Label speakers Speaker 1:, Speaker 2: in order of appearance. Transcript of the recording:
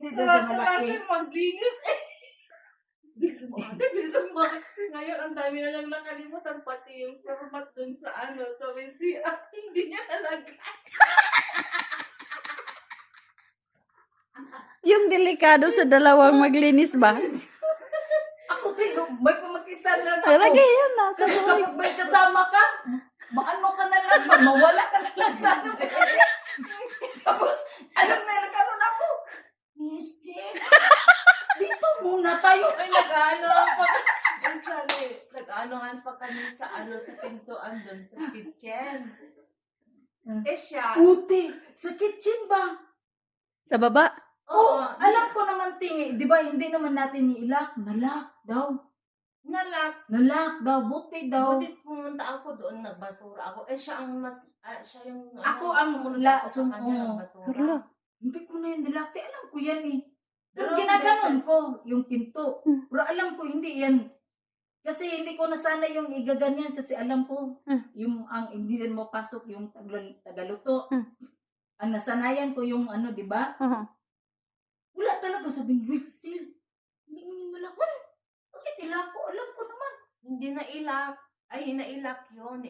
Speaker 1: Sarap-sarap yung maglinis. Bilis mo, ate, bilis mo. Ngayon, ang dami na lang nakalimutan, pati yung format dun sa sa may CR. Hindi niya talaga.
Speaker 2: Yung delikado sa dalawang maglinis ba?
Speaker 3: Ako tayo, may pamakisan lang
Speaker 2: Talaga
Speaker 3: ako.
Speaker 2: yan na.
Speaker 3: Kasi kapag may kasama ka, maano ka na lang, mawala ka na lang sa ano. Tapos, alam na, nagkaroon ako. Missy, dito muna tayo.
Speaker 1: Ay, nag-aanohan pa. Nag-aanohan pa kami sa sa pintuan dun sa kitchen. Eh siya,
Speaker 3: Puti, sa kitchen ba?
Speaker 2: Sa baba.
Speaker 3: Oo, alam ko naman, tingi. Di ba, hindi naman natin niilak. Nalak daw.
Speaker 1: nalak.
Speaker 3: Nalak daw, buti daw.
Speaker 1: Buti pumunta ako doon, nagbasura ako. Eh siya ang siya yung
Speaker 3: Ako ang
Speaker 1: sumunod
Speaker 3: la-
Speaker 1: ako sa kanya
Speaker 3: oo.
Speaker 1: ng basura.
Speaker 2: Hala.
Speaker 3: Hindi ko na yung nilaki. Alam ko yan eh. Pero
Speaker 1: Dalawang
Speaker 3: ginaganon
Speaker 1: beses.
Speaker 3: ko yung pinto. Pero alam ko hindi yan. Kasi hindi ko na sana yung igaganyan kasi alam ko yung ang hindi din mo pasok yung tagaluto. Ang nasanayan ko yung di ba? Wala talaga sabing wait seal. Hindi mo yung nalak. Bakit ilak ko? Alam ko naman.
Speaker 1: Hindi na ilak. Ay, nailak yun.